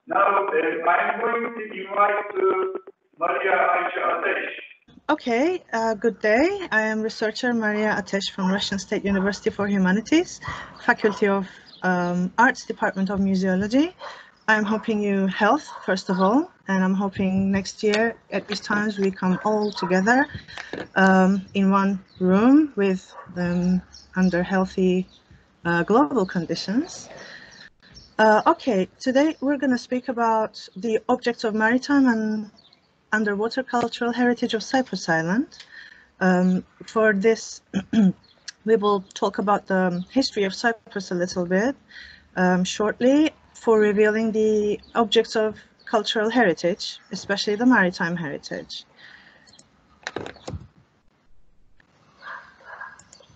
Now, I'm going to invite Maria Ayca. Okay, good day. I am researcher Maria ATES from Russian State University for Humanities, Faculty of Arts, Department of Museology. I'm hoping you health, first of all, and I'm hoping next year at these times we come all together in one room with under healthy global conditions. Okay, today we're going to speak about the objects of maritime and underwater cultural heritage of Cyprus Island. For this, we will talk about the history of Cyprus a little bit shortly for revealing the objects of cultural heritage, especially the maritime heritage.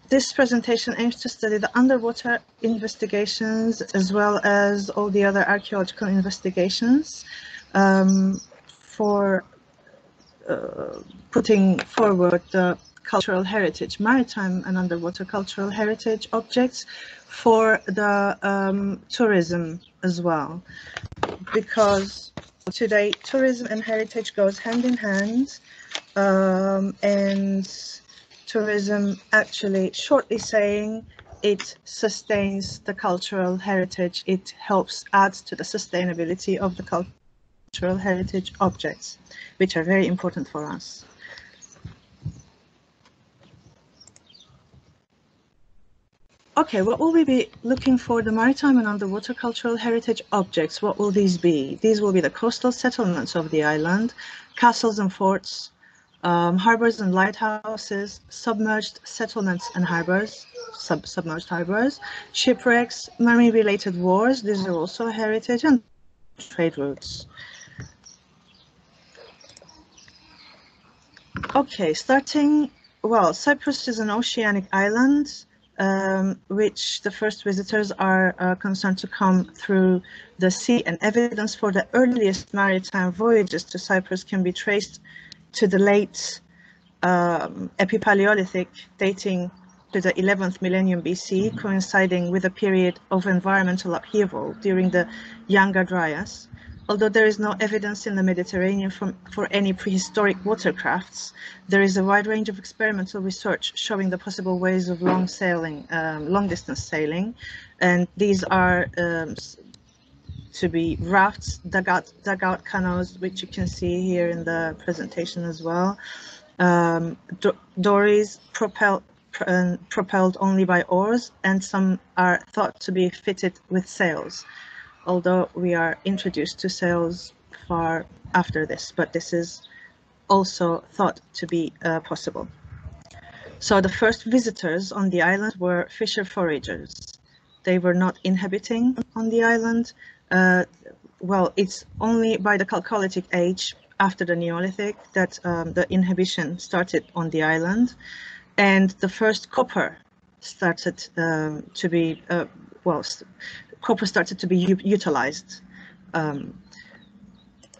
This presentation aims to study the underwater investigations as well as all the other archaeological investigations for putting forward the cultural heritage, maritime and underwater cultural heritage objects for the tourism as well. Because today tourism and heritage goes hand in hand, and tourism actually, shortly saying, it sustains the cultural heritage. It helps add to the sustainability of the cultural heritage objects, which are very important for us. Okay, what will we be looking for the maritime and underwater cultural heritage objects? What will these be? These will be the coastal settlements of the island, castles and forts, harbors and lighthouses, submerged settlements and harbors, submerged harbors, shipwrecks, marine-related wars, these are also heritage, and trade routes. Okay, starting, well, Cyprus is an oceanic island, which the first visitors are concerned to come through the sea, and evidence for the earliest maritime voyages to Cyprus can be traced to the late Epipaleolithic, dating to the 11th millennium BC, coinciding with a period of environmental upheaval during the Younger Dryas. Although there is no evidence in the Mediterranean for any prehistoric watercrafts, there is a wide range of experimental research showing the possible ways of long distance sailing, and these are to be rafts, dugout canoes, which you can see here in the presentation as well, dories propelled only by oars, and some are thought to be fitted with sails, although we are introduced to sails far after this, but this is also thought to be possible. So the first visitors on the island were fisher foragers. They were not inhabiting on the island. Well, it's only by the Chalcolithic age, after the Neolithic, that the inhabition started on the island, and the first copper started to be, copper started to be utilized.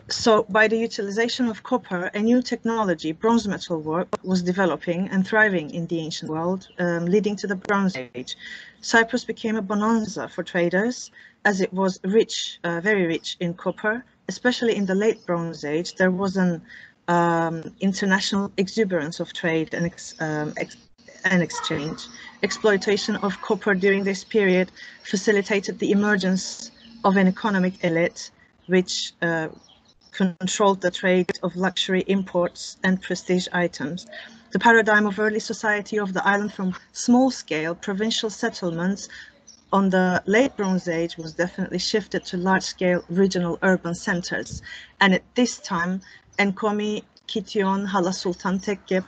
So by the utilization of copper, a new technology, bronze metal work, was developing and thriving in the ancient world, leading to the Bronze Age. Cyprus became a bonanza for traders, as it was rich, very rich in copper, especially in the late Bronze Age. There was an international exuberance of trade and exchange. Exploitation of copper during this period facilitated the emergence of an economic elite, which controlled the trade of luxury imports and prestige items. The paradigm of early society of the island from small-scale provincial settlements on the late Bronze Age was definitely shifted to large-scale regional urban centers. And at this time, Enkomi, Kition, Hala Sultan Tekke,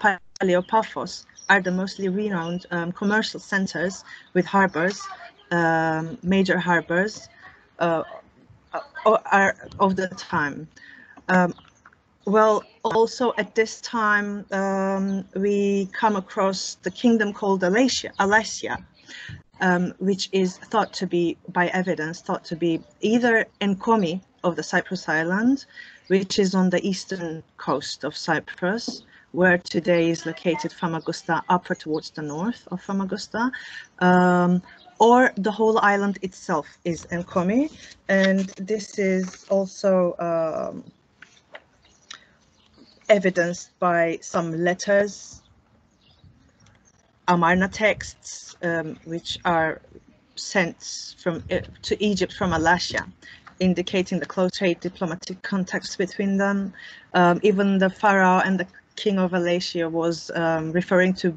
Paphos are the mostly renowned commercial centers with harbors, major harbors are of the time. Well, also at this time, we come across the kingdom called Alasia, which is thought to be, by evidence, thought to be either Enkomi of the Cyprus island, which is on the eastern coast of Cyprus, where today is located Famagusta, upper towards the north of Famagusta, or the whole island itself is Enkomi. And this is also evidenced by some letters, Amarna texts, which are sent to Egypt from Alasya, indicating the close trade diplomatic contacts between them. Even the pharaoh and the king of Alasya was referring to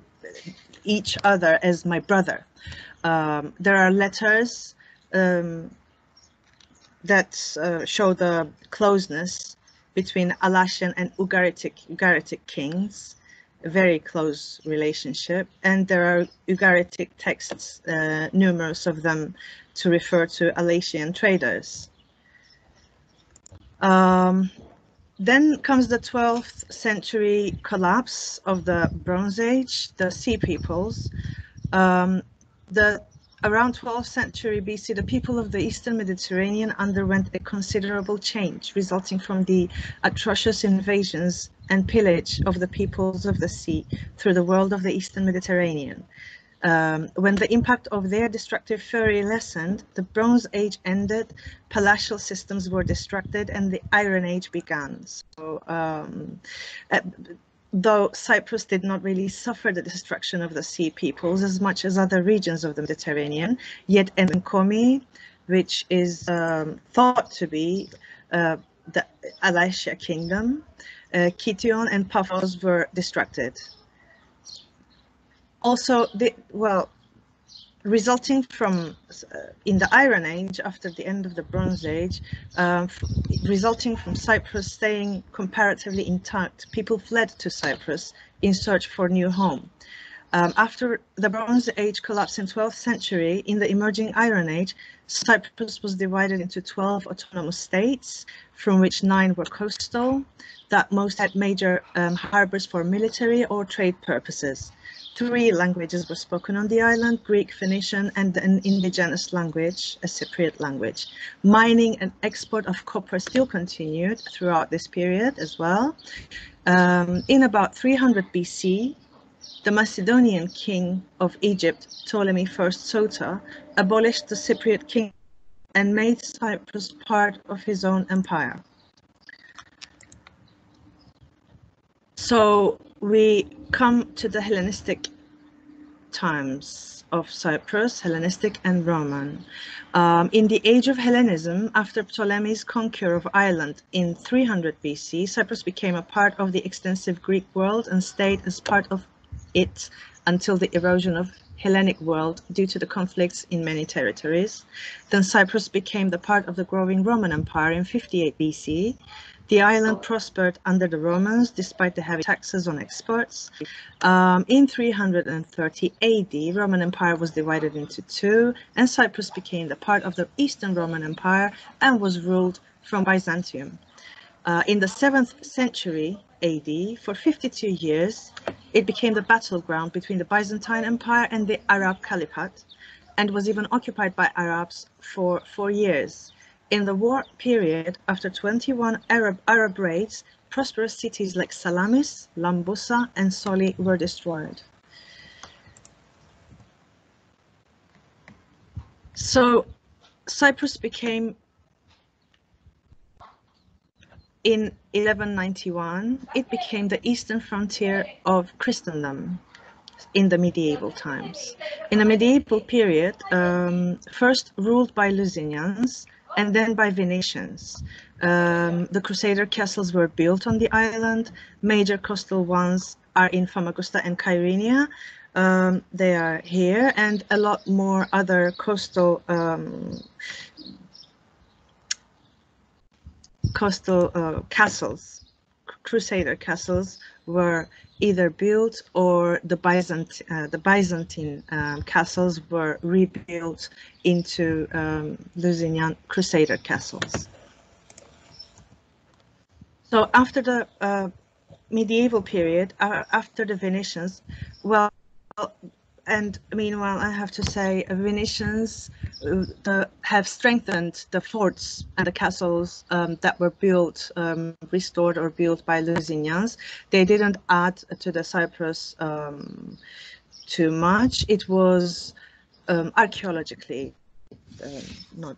each other as my brother. There are letters that show the closeness between Alasyan and Ugaritic kings, a very close relationship, and there are Ugaritic texts, numerous of them, to refer to Alasyan traders. Then comes the 12th century collapse of the Bronze Age, the Sea Peoples. Around 12th century BC, the people of the Eastern Mediterranean underwent a considerable change, resulting from the atrocious invasions and pillage of the peoples of the sea through the world of the Eastern Mediterranean. When the impact of their destructive fury lessened, the Bronze Age ended, palatial systems were destructed, and the Iron Age began. So, though Cyprus did not really suffer the destruction of the Sea Peoples as much as other regions of the Mediterranean, yet Enkomi, which is thought to be the Alasya kingdom, Kition and Paphos were destructed. Also, resulting from in the Iron Age, after the end of the Bronze Age, resulting from Cyprus staying comparatively intact, people fled to Cyprus in search for new home. After the Bronze Age collapsed in 12th century, in the emerging Iron Age, Cyprus was divided into 12 autonomous states, from which 9 were coastal, that most had major harbors for military or trade purposes. 3 languages were spoken on the island: Greek, Phoenician, and an indigenous language, a Cypriot language. Mining and export of copper still continued throughout this period as well. In about 300 BC, the Macedonian king of Egypt, Ptolemy I Sota, abolished the Cypriot kingdom and made Cyprus part of his own empire. So we come to the Hellenistic times of Cyprus, Hellenistic and Roman. In the age of Hellenism, after Ptolemy's conquer of Ireland in 300 BC, Cyprus became a part of the extensive Greek world and stayed as part of it until the erosion of Hellenic world due to the conflicts in many territories. Then Cyprus became the part of the growing Roman Empire in 58 BC. The island prospered under the Romans despite the heavy taxes on exports. In 330 AD, Roman Empire was divided into 2, and Cyprus became the part of the Eastern Roman Empire and was ruled from Byzantium. In the 7th century AD, for 52 years, it became the battleground between the Byzantine Empire and the Arab Caliphate, and was even occupied by Arabs for 4 years. In the war period, after 21 Arab raids, prosperous cities like Salamis, Lambusa, and Soli were destroyed. So Cyprus became, in 1191, it became the eastern frontier of Christendom in the medieval times. In the medieval period, first ruled by Lusignans and then by Venetians. The Crusader castles were built on the island. Major coastal ones are in Famagusta and Kyrenia. They are here, and a lot more other coastal castles, Crusader castles, were either built or the Byzantine castles were rebuilt into Lusignan Crusader castles. So after the medieval period, after the Venetians, well, and meanwhile, I have to say, Venetians have strengthened the forts and the castles that were built, restored or built by Lusignans. They didn't add to the Cyprus too much. It was archaeologically, not.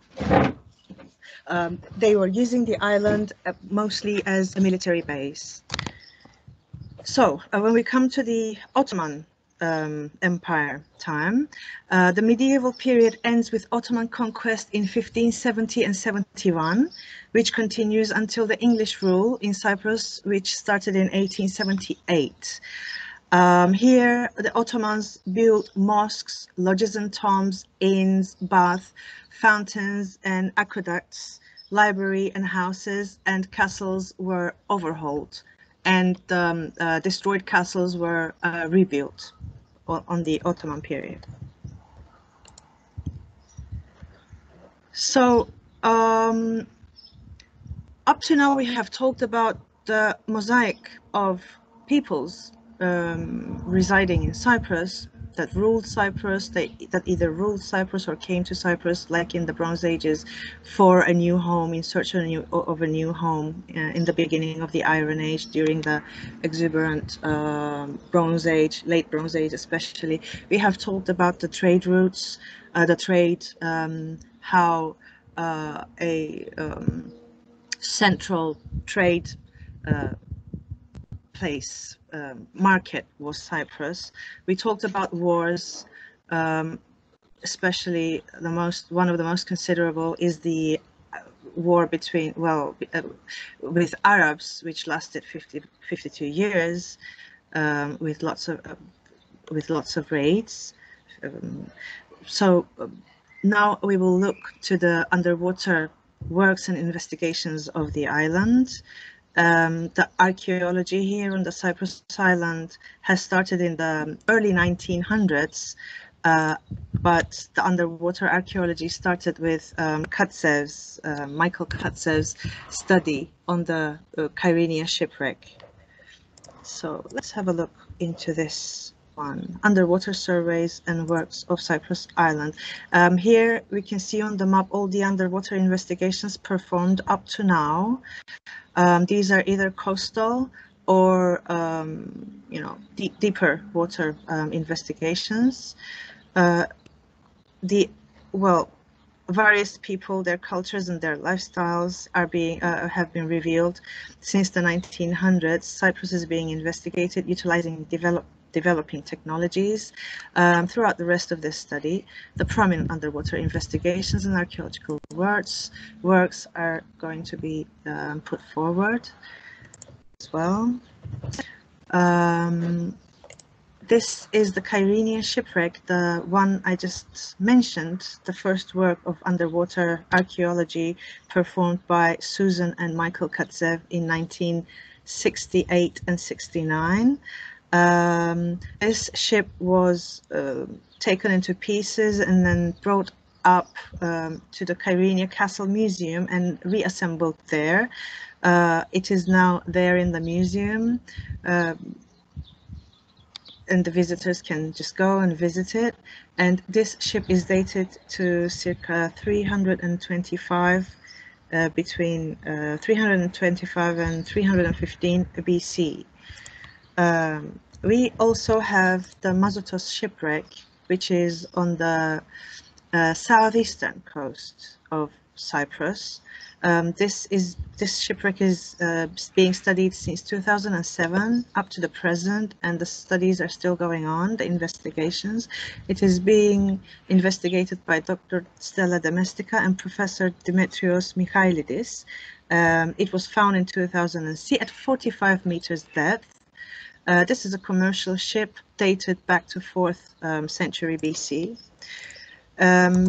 They were using the island mostly as a military base. So when we come to the Ottoman Empire time, the medieval period ends with Ottoman conquest in 1570 and 71, which continues until the English rule in Cyprus, which started in 1878. Here, the Ottomans built mosques, lodges and tombs, inns, baths, fountains and aqueducts, library and houses, and castles were overhauled, and destroyed castles were rebuilt on the Ottoman period. So up to now we have talked about the mosaic of peoples residing in Cyprus, that ruled Cyprus, that either ruled Cyprus or came to Cyprus, like in the Bronze Ages, for a new home, in search of a new home in the beginning of the Iron Age, during the exuberant Bronze Age, late Bronze Age especially. We have talked about the trade routes, the trade, how a central trade place, market was Cyprus. We talked about wars, especially one of the most considerable is the war between, with Arabs, which lasted 52 years, with lots of raids. Now we will look to the underwater works and investigations of the island. The archaeology here on the Cyprus island has started in the early 1900s, but the underwater archaeology started with Michael Katsev's study on the Kyrenia shipwreck. So let's have a look into this one, underwater surveys and works of Cyprus Island. Here we can see on the map all the underwater investigations performed up to now. These are either coastal or deeper water investigations. Various people, their cultures and their lifestyles have been revealed. Since the 1900s, Cyprus is being investigated utilizing developing technologies. Throughout the rest of this study, the prominent underwater investigations and archaeological works are going to be put forward as well. This is the Kyrenia shipwreck, the one I just mentioned, the first work of underwater archaeology performed by Susan and Michael Katsev in 1968 and 69. This ship was taken into pieces and then brought up to the Kyrenia Castle Museum and reassembled there. It is now there in the museum, and the visitors can just go and visit it. And this ship is dated to circa 325, between 325 and 315 BC. We also have the Mazeltov Shipwreck, which is on the southeastern coast of Cyprus. This shipwreck is being studied since 2007 up to the present, and the studies are still going on, the investigations. It is being investigated by Dr. Stella Domestica and Professor Dimitrios Michailidis. It was found in 2006 at 45 meters depth. This is a commercial ship dated back to 4th century BC.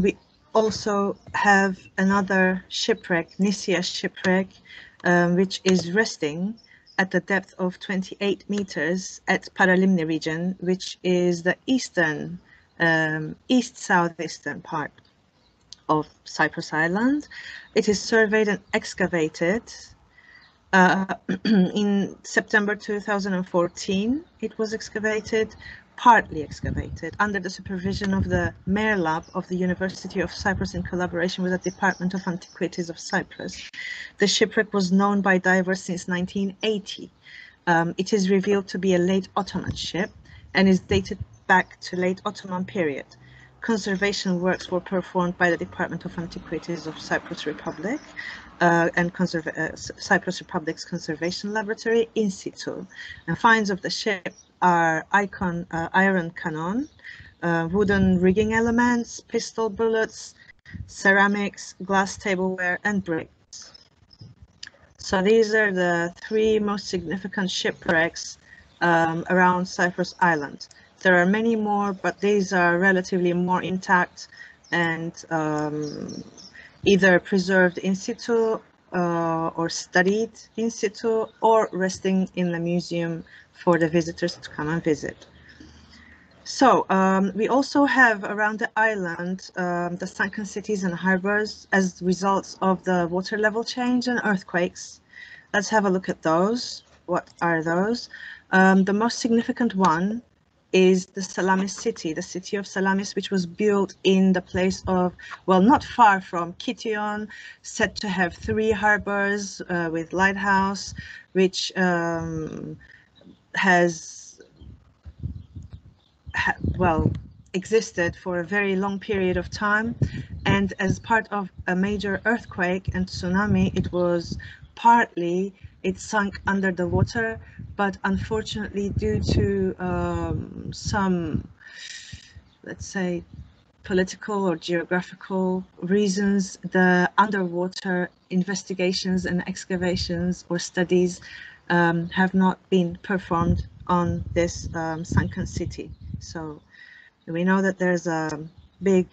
We also have another shipwreck, Nicia shipwreck, which is resting at the depth of 28 meters at Paralimni region, which is the eastern, east-southeastern part of Cyprus Island. It is surveyed and excavated. In September 2014, it was partly excavated under the supervision of the Mayor Lab of the University of Cyprus in collaboration with the Department of Antiquities of Cyprus. The shipwreck was known by divers since 1980. It is revealed to be a late Ottoman ship and is dated back to late Ottoman period. conservation works were performed by the Department of Antiquities of Cyprus Republic and Cyprus Republic's Conservation Laboratory in situ. And finds of the ship are iron cannon, wooden rigging elements, pistol bullets, ceramics, glass tableware, and bricks. So these are the three most significant shipwrecks around Cyprus Island. There are many more, but these are relatively more intact and either preserved in situ or studied in situ or resting in the museum for the visitors to come and visit. So we also have around the island the sunken cities and harbors as results of the water level change and earthquakes. Let's have a look at those. What are those? The most significant one is the Salami City, the city of Salamis, which was built in the place of, well, not far from Kition, said to have 3 harbors with lighthouse, which existed for a very long period of time. And as part of a major earthquake and tsunami, it sunk under the water, but unfortunately due to some, let's say, political or geographical reasons, the underwater investigations and excavations or studies have not been performed on this sunken city. So we know that there's a big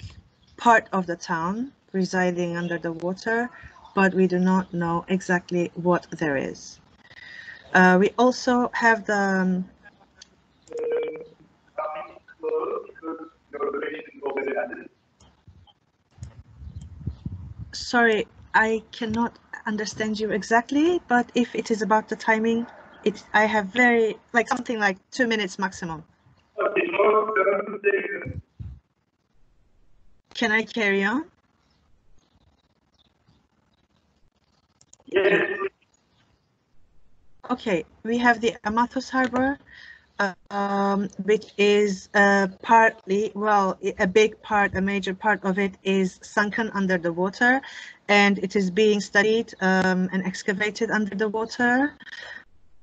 part of the town residing under the water, but we do not know exactly what there is. We also have the sorry, I cannot understand you exactly, but if it is about the timing, I have something like 2 minutes maximum. Can I carry on? Yes. Okay, we have the Amethyst Harbor, which is partly, well, a major part of it is sunken under the water, and it is being studied and excavated under the water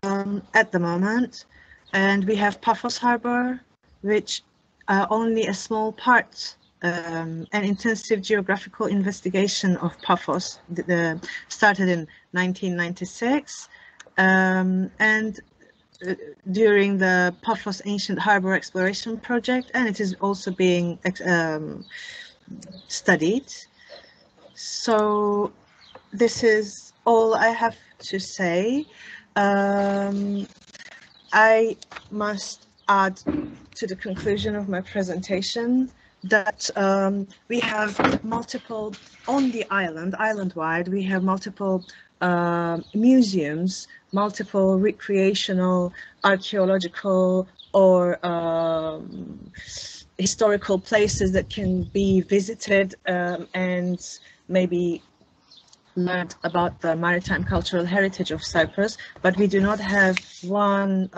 at the moment. And we have Paphos Harbour, which only a small part, an intensive geographical investigation of Paphos started in 1996. And during the Paphos Ancient Harbor Exploration Project, and it is also being studied. So this is all I have to say. I must add to the conclusion of my presentation that we have multiple, on the island-wide, we have multiple museums, multiple recreational, archaeological, or historical places that can be visited and maybe learned about the maritime cultural heritage of Cyprus, but we do not have one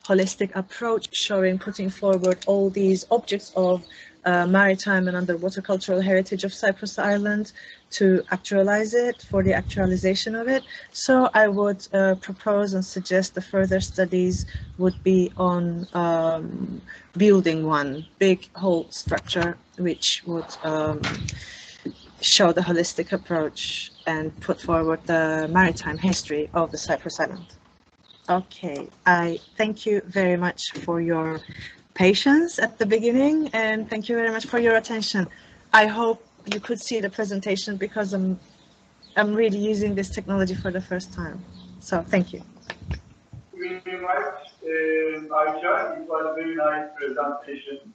holistic approach putting forward all these objects of maritime and underwater cultural heritage of Cyprus Island to actualize it, for the actualization of it. So I would propose and suggest the further studies would be on building one big whole structure which would show the holistic approach and put forward the maritime history of the Cyprus Island. Okay, I thank you very much for your patience at the beginning, and thank you very much for your attention. I hope you could see the presentation because I'm really using this technology for the first time. So thank you. Thank you very much, Ayca. It was a very nice presentation.